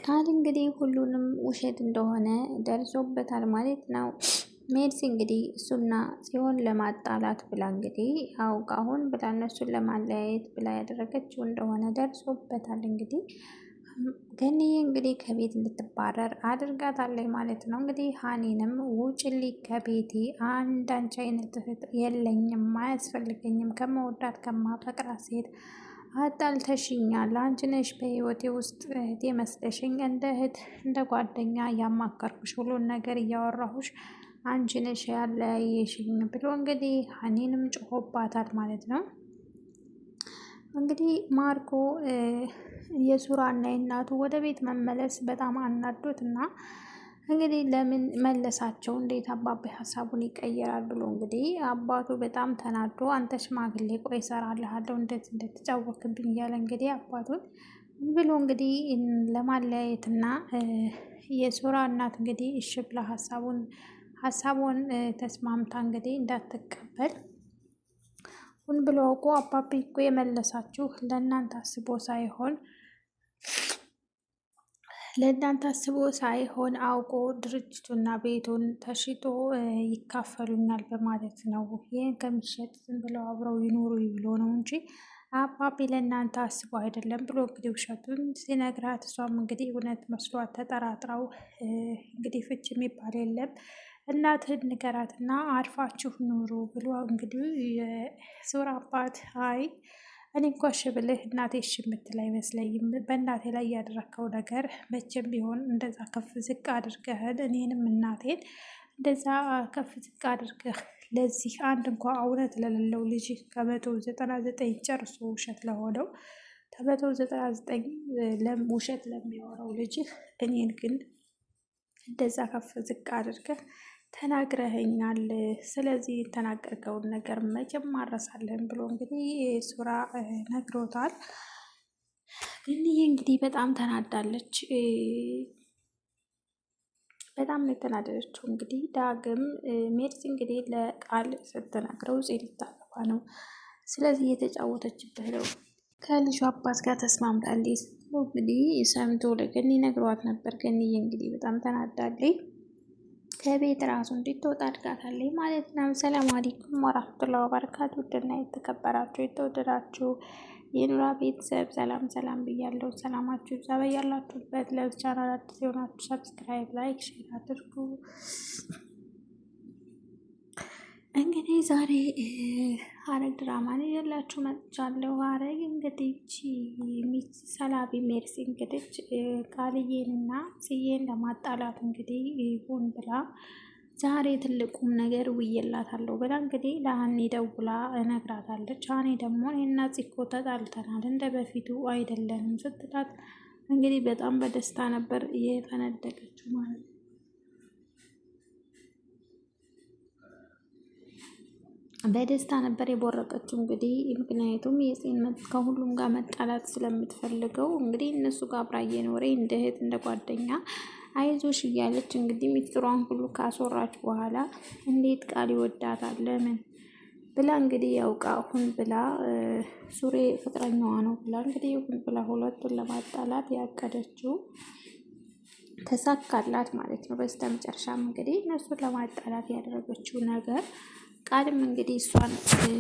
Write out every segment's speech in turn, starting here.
ቃል እንግዲህ ሁሉንም ውሸት እንደሆነ ደርሶበታል ማለት ነው። ሜርሲ እንግዲህ እሱና ጽዮን ለማጣላት ብላ እንግዲህ አሁን ብላ እነሱን ለማለያየት ብላ ያደረገችው እንደሆነ ደርሶበታል። እንግዲህ ገኒዬ እንግዲህ ከቤት እንድትባረር አድርጋታለች ማለት ነው። እንግዲህ ሀኒንም ውጭልኝ ከቤቴ፣ አንዳንቺ አይነት እህት የለኝም፣ አያስፈልገኝም፣ ከመወዳት ከማፈቅራት ሴት አጣልተሽኛል። አንቺ ነሽ በህይወቴ ውስጥ እህቴ መስለሽኝ፣ እንደ እህት እንደ ጓደኛ እያማከርኩሽ ሁሉን ነገር እያወራሁሽ አንቺ ነሽ ያለያየሽኝ ብሎ እንግዲህ ሀኒንም ጮሆባታል ማለት ነው። እንግዲህ ማርኮ የሱራና የእናቱ ወደ ቤት መመለስ በጣም አናዶት እና እንግዲህ ለምን መለሳቸው፣ እንዴት አባቤ ሀሳቡን ይቀይራል ብሎ እንግዲህ አባቱ በጣም ተናዶ አንተ ሽማግሌ ቆይ እሰራልሃለሁ እንደዚህ እንደተጫወክብኝ እያለ እንግዲህ አባቱን ብሎ እንግዲህ ለማለያየትና የሱራ እናት እንግዲህ እሺ ብላ ሀሳቡን ተስማምታ እንግዲህ እንዳትቀበል ሁን ብሎ አውቆ አባቤ እኮ የመለሳችሁ ለእናንተ አስቦ ሳይሆን አውቆ ድርጅቱና ቤቱን ተሽጦ ይካፈሉኛል በማለት ነው። ይህን ከሚሸጥ ዝም ብለው አብረው ይኖሩ ብሎ ነው እንጂ አባቤ ለእናንተ አስቦ አይደለም ብሎ እንግዲህ ውሸቱን ሲነግራት፣ እሷም እንግዲህ እውነት መስሏት ተጠራጥረው እንግዲህ ፍች የሚባል የለም እናትህን ንገራትና አርፋችሁ ኑሩ ብሎ እንግዲህ የሱራ አባት አይ እኔ እንኳ እሺ ብልህ እናቴ እሺ የምትል አይመስለኝም። በእናቴ ላይ ያደረከው ነገር መቼም ቢሆን እንደዛ ከፍ ዝቅ አድርገህን እኔንም እናቴን እንደዛ ከፍ ዝቅ አድርገህ ለዚህ አንድ እንኳ እውነት ለሌለው ልጅ ከ199 ጨርሶ ውሸት ለሆነው ከ199 ውሸት ለሚያወራው ልጅህ እኔን ግን እንደዛ ከፍ ዝቅ አድርገህ ተናግረኸኛል። ስለዚህ የተናገርከውን ነገር መቼም ማረሳለን ብሎ እንግዲህ ሱራ ነግሮታል። ገኒዬ እንግዲህ በጣም ተናዳለች። በጣም ነው የተናደደችው። እንግዲህ ዳግም ሜርሲ እንግዲህ ለቃል ስትነግረው ጽ ልታገባ ነው፣ ስለዚህ እየተጫወተችበት ነው፣ ከልጁ አባት ጋር ተስማምታለች። እንግዲህ ሰምቶ ለገኒ ነግሯት ነበር። ገኒዬ እንግዲህ በጣም ተናዳለች። ከቤት ራሱ እንድትወጣ አድርጋታለች ማለት ነው። ሰላም አለይኩም ወራህመቱላሂ ወበረካቱ። ውድና የተከበራችሁ የተወደዳችሁ የኑራ ቤተሰብ ሰላም ብያለሁ። ሰላማችሁ ይብዛ በያላችሁበት። ለዚህ ቻናል አዲስ የሆናችሁ ሰብስክራይብ፣ ላይክ፣ ሼር አድርጉ። እንግዲህ ዛሬ ሐረግ ድራማን ይዤላችሁ መጥቻለሁ። ሐረግ እንግዲህ ሰላቢ ሜርሲ እንግዲህ ቃልዬንና ጽዬን ለማጣላት እንግዲህ ይሁን ብላ ዛሬ ትልቁም ነገር ውዬላታለሁ ብላ እንግዲህ ለሀኒ ደውላ እነግራታለች። ሀኒ ደግሞ እኔና ጽኮ ተጣልተናል እንደ በፊቱ አይደለንም ስትላት እንግዲህ በጣም በደስታ ነበር የፈነደቀችው ማለት ነው። በደስታ ነበር የቦረቀችው እንግዲህ ምክንያቱም የጽን ከሁሉም ጋር መጣላት ስለምትፈልገው እንግዲህ እነሱ ጋር አብራ እየኖረ እንደ እህት እንደ ጓደኛ አይዞሽ እያለች እንግዲህ ሚስጥሯን ሁሉ ካስወራች በኋላ እንዴት ቃል ይወዳታል ለምን ብላ እንግዲህ ያውቃ ሁን ብላ ሱሬ ፍቅረኛዋ ነው ብላ እንግዲህ ሁን ብላ ሁለቱን ለማጣላት ያቀደችው ተሳካላት ማለት ነው። በስተመጨረሻም እንግዲህ እነሱን ለማጣላት ያደረገችው ነገር ቃልም እንግዲህ እሷን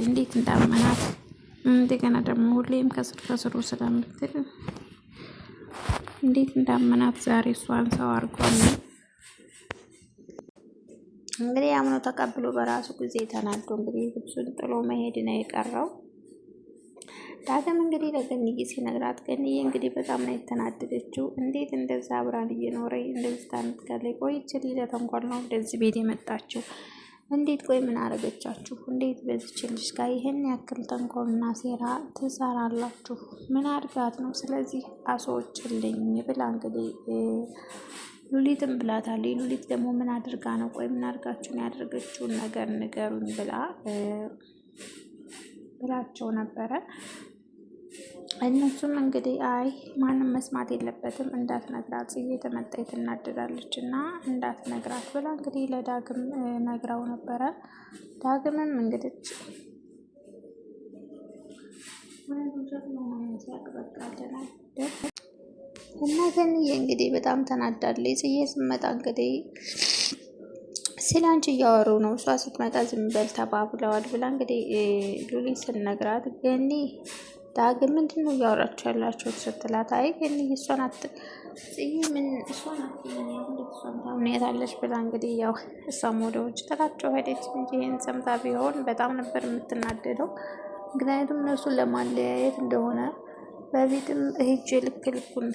እንዴት እንዳመናት እንደገና ደግሞ ሁሌም ከስሩ ስለምትል እንዴት እንዳመናት ዛሬ እሷን ሰው አድርጓል። እንግዲህ አምኖ ተቀብሎ በራሱ ጊዜ ተናዶ እንግዲህ ልብሱን ጥሎ መሄድ ነው የቀረው። ዳግም እንግዲህ ለገኒዬ ሲነግራት ገኒዬ እንግዲህ በጣም ነው የተናደደችው። እንዴት እንደዛ አብራን እየኖረ እንደዚህ ታንትከለ ቆይችል ለተንኳል ነው እንደዚህ ቤት የመጣችው እንዴት ቆይ ምን አረገቻችሁ? እንዴት በዚች ልጅ ጋር ይሄን ያክል ተንኮልና ሴራ ትሰራላችሁ? ምን አድርጋት ነው? ስለዚህ አስወጭልኝ ብላ እንግዲህ ሉሊትም ብላታለች። ሉሊት ደግሞ ምን አድርጋ ነው? ቆይ ምን አድርጋችሁ ነው ያደረገችውን ነገር ንገሩኝ ብላቸው ነበረ። እነሱም እንግዲህ አይ ማንም መስማት የለበትም እንዳትነግራት ጽዬ ተመጣይ ትናደዳለች እና እንዳትነግራት ብላ እንግዲህ ለዳግም ነግራው ነበረ። ዳግምም እንግዲህ እና ገንዬ እንግዲህ በጣም ተናዳለች። ጽዬ ስትመጣ እንግዲህ ስለ አንቺ እያወሩ ነው፣ እሷ ስትመጣ ዝም በል ተባብለዋል ብላ እንግዲህ ሉሊት ስትነግራት ገኒ ዳግም ምንድን ነው እያወራችሁ ያላችሁት ስትላት፣ አይ ገኒ እሷን ጽዬ ምን እሷን ታምኔታለች ብላ እንግዲህ ያው እሷም ወደ ውጭ ጥላቸው ሄደች እንጂ ይህን ሰምታ ቢሆን በጣም ነበር የምትናደደው። ምክንያቱም እነሱን ለማለያየት እንደሆነ በፊትም ሂጅ ልክ ልኩን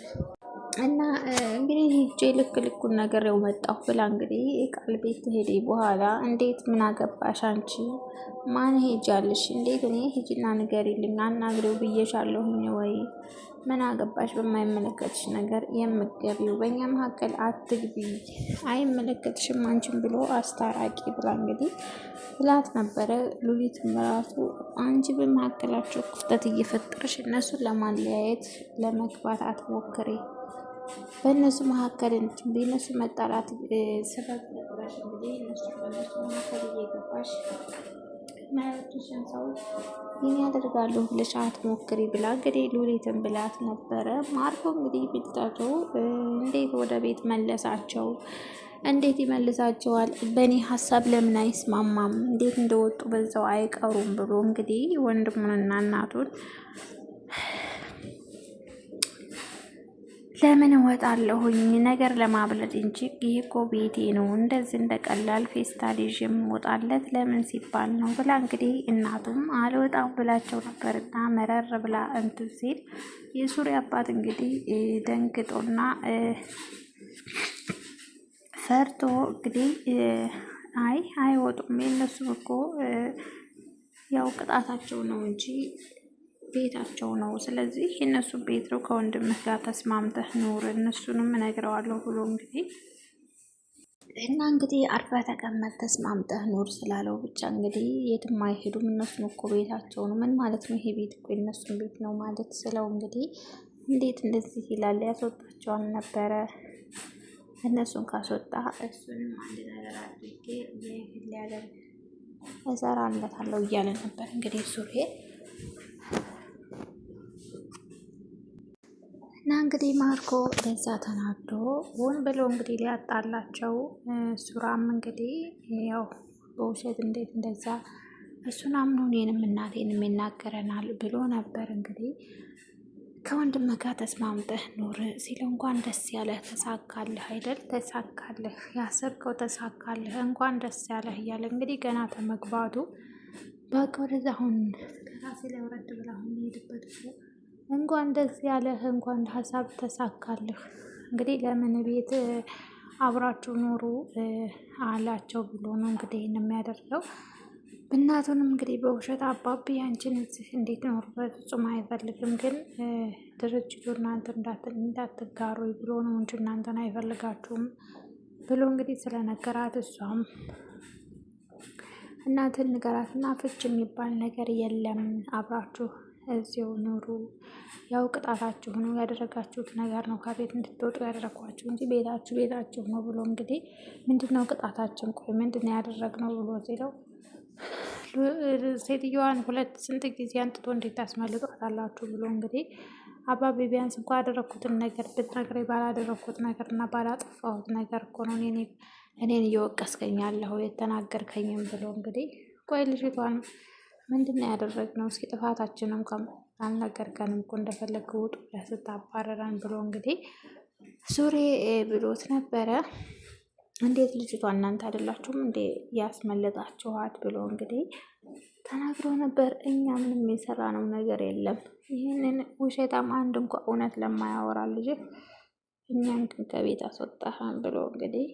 እና እንግዲህ ሂጄ ልክ ልኩን ነገር ያው መጣሁ ብላ እንግዲህ ቃል ቤት ሄደ። በኋላ እንዴት ምን አገባሽ አንቺ ማን ሄጃለሽ? እንዴት እኔ ሂጂና ንገሪልኝ አናግሬው ብዬሻለሁኝ ወይ ምን አገባሽ በማይመለከትሽ ነገር የምትገቢው? በእኛ መካከል አትግቢ፣ አይመለከትሽም አንቺን ብሎ አስታራቂ ብላ እንግዲህ ብላት ነበረ። ሉሊትም ራሱ አንቺ በመካከላቸው ክፍተት እየፈጠረሽ እነሱን ለማለያየት ለመግባት አትሞክሬ፣ በእነሱ መካከል በእነሱ መጣላት ሰበብ ፈጥረሽ እንግዲህ በእነሱ መካከል እየገባሽ ማያወድሽን ሰው ይህን ያደርጋሉ ብለሽ አትሞክሪ ብላ እንግዲህ ሉሊትን ብላት ነበረ። ማርኮ እንግዲህ ቢልጠቱ እንዴት ወደ ቤት መለሳቸው? እንዴት ይመልሳቸዋል? በእኔ ሀሳብ ለምን አይስማማም? እንዴት እንደወጡ በዛው አይቀሩም ብሎ እንግዲህ ወንድሙንና እናቱን ለምን እወጣለሁኝ ነገር ለማብለጥ እንጂ ይሄ እኮ ቤቴ ነው፣ እንደዚህ እንደቀላል ፌስታል ይዤ የምወጣለት ለምን ሲባል ነው ብላ እንግዲህ እናቱም አልወጣም ብላቸው ነበርና መረር ብላ እንትን ሲል የሱሪ አባት እንግዲህ ደንግጦና ፈርቶ እንግዲህ አይ አይወጡም፣ የእነሱም እኮ ያው ቅጣታቸው ነው እንጂ ቤታቸው ነው። ስለዚህ የእነሱ ቤት ነው፣ ከወንድምህ ጋር ተስማምተህ ኑር፣ እነሱንም እነግረዋለሁ ብሎ እንግዲህ እና እንግዲህ አርፈህ ተቀመጥ ተስማምተህ ኑር ስላለው ብቻ እንግዲህ የትም አይሄዱም። እነሱን እኮ ቤታቸው ነው። ምን ማለት ነው? ይሄ ቤት እኮ የእነሱን ቤት ነው ማለት ስለው እንግዲህ እንዴት እንደዚህ ይላል? ያስወጣቸዋል ነበረ። እነሱን ካስወጣ እሱንም አንድ ነገር አድርጌ ሊያደርግ እሰራለታለሁ እያለ ነበር እንግዲህ ሱሬ እና እንግዲህ ማርኮ በዛ ተናዶ ሆን ብሎ እንግዲህ ሊያጣላቸው ሱራም እንግዲህ ያው በውሸት እንዴት እንደዛ እሱን አምኖ እኔንም እናቴንም ይናገረናል ብሎ ነበር። እንግዲህ ከወንድም ጋር ተስማምተህ ኑር ሲል እንኳን ደስ ያለህ ተሳካልህ አይደል? ተሳካልህ፣ ያሰብከው ተሳካልህ፣ እንኳን ደስ ያለህ እያለ እንግዲህ ገና ተመግባቱ በቃ ወደዛ አሁን ከራሴ ላይ ወረድ ብላ አሁን ሄድበት እንኳን ደስ ያለህ፣ እንኳን ሀሳብ ተሳካልህ። እንግዲህ ለምን ቤት አብራችሁ ኑሩ አላቸው ብሎ ነው እንግዲህ የሚያደርገው። እናቱንም እንግዲህ በውሸት አባቢ አንቺን እዚህ እንዴት ኖር በፍጹም አይፈልግም፣ ግን ድርጅቱ እናንተ እንዳትጋሩ ብሎ ነው እንጂ እናንተን አይፈልጋችሁም ብሎ እንግዲህ ስለነገራት እሷም እናትን ንገራትና ፍች የሚባል ነገር የለም አብራችሁ እዚው ኑሩ፣ ያው ቅጣታችሁ ነው ያደረጋችሁት ነገር ነው ከቤት እንድትወጡ ያደረኳችሁ እንጂ ቤታችሁ ነው ብሎ እንግዲህ ምንድን ነው ቅጣታችን? ቆይ ምንድን ነው ያደረግነው ብሎ ሲለው ሴትዮዋን ስንት ጊዜ አንጥቶ እንዴት ታስመልጧታላችሁ ብሎ እንግዲህ አባቤ ቢያንስ እንኳ ያደረግኩትን ነገር ብትነግረኝ ባላደረግኩት ነገር እና ባላጠፋሁት ነገር እኮ ነው እኔን እየወቀስከኝ ያለሁ የተናገርከኝም ብሎ እንግዲህ ቆይ ልጅቷን ምንድን ነው ያደረግነው? እስኪ ጥፋታችን እንኳን አልነገርከንም እኮ እንደፈለግ ውጡ ስታባረረን ብሎ እንግዲህ ሱሬ ብሎት ነበረ። እንዴት ልጅቷ እናንተ አይደላችሁም እንዴ ያስመለጣችኋት ብሎ እንግዲህ ተናግሮ ነበር። እኛ ምንም የሰራነው ነገር የለም፣ ይህንን ውሸታም አንድ እንኳ እውነት ለማያወራ ልጅ እኛን ግን ከቤት አስወጣህን ብሎ እንግዲህ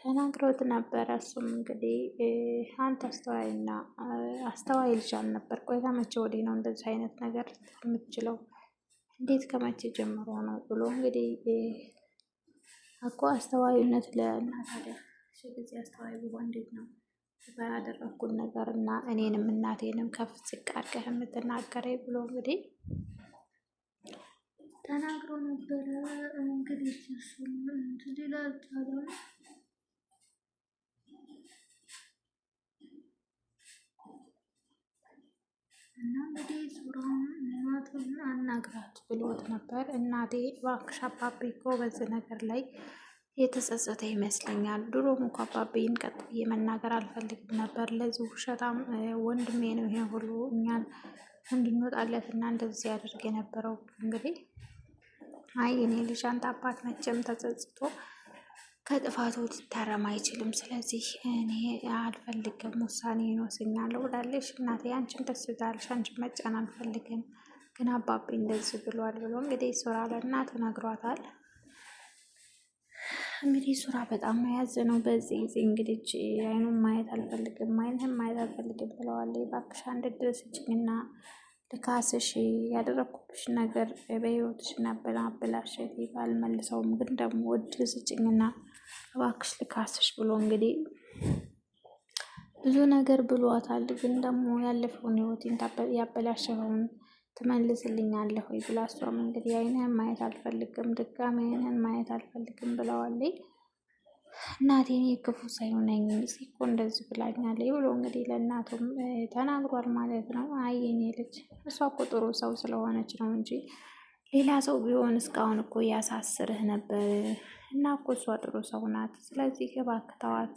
ተናግሮት ነበረ። እሱም እንግዲህ አንተ አስተዋይ ልጅ አልነበር? ቆይ ከመቼ ወዲህ ነው እንደዚህ አይነት ነገር የምትችለው? እንዴት ከመቼ ጀምሮ ነው ብሎ እንግዲህ እኮ አስተዋይነት ለእናታለህ ጊዜ አስተዋይ ቢሆን እንዴት ነው ባላደረግኩት ነገር እና እኔንም እናቴንም ከፍ ዝቅ አድርገህ የምትናገረኝ ብሎ እንግዲህ ተናግሮ ነበረ። እንግዲህ እሱም ሌላ እና እንግዲህ ዙራውን እናቱን አናግራት ብሎት ነበር። እናቴ እባክሽ አባቤ እኮ በዚህ ነገር ላይ የተጸጸተ ይመስለኛል። ድሮም እኮ አባቤን ቀጥ ብዬ መናገር አልፈልግም ነበር። ለዚህ ውሸታም ወንድሜ ነው ይሄ ሁሉ እኛን እንድንወጣለት እና እንደዚህ ያደርግ የነበረው። እንግዲህ አይ እኔ ልጅ አንተ አባት መቼም ተጸጽቶ ከጥፋቱ ሊታረም አይችልም። ስለዚህ እኔ አልፈልግም፣ ውሳኔን ወስኛለሁ ብላለች። እናቴ አንቺን ደስ ይላልሽ፣ አንቺን መጫን አልፈልግም፣ ግን አባቤ እንደዚህ ብሏል ብሎ እንግዲህ ሱራ ለእናቱ ነግሯታል። እንግዲህ ሱራ በጣም ነው ያዘነው በዚህ ጊዜ። እንግዲህ አይኑን ማየት አልፈልግም፣ አይንህም ማየት አልፈልግም ብለዋል። እባክሽ አንድ እድል ስጭኝና ልካስሽ፣ ያደረግኩብሽ ነገር በህይወትሽ ነበረ አበላሸት ባልመልሰውም፣ ግን ደግሞ እድል ስጭኝና እባክሽ ልካስሽ ብሎ እንግዲህ ብዙ ነገር ብሏታል። ግን ደግሞ ያለፈውን ህይወቴን ያበላሸኸውን ትመልስልኛለህ ወይ ብላ እሷም እንግዲህ አይንህን ማየት አልፈልግም፣ ድጋሚ አይንህን ማየት አልፈልግም ብለዋለች። እናቴን የክፉ ሳይሆን ነኝ እኮ እንደዚህ ብላኛለች ብሎ እንግዲህ ለእናቱም ተናግሯል ማለት ነው። አይ የኔ ልጅ እሷ እኮ ጥሩ ሰው ስለሆነች ነው እንጂ ሌላ ሰው ቢሆን እስካሁን እኮ ያሳስርህ ነበር እና እኮ እሷ ጥሩ ሰው ናት። ስለዚህ እባክህ ተዋት።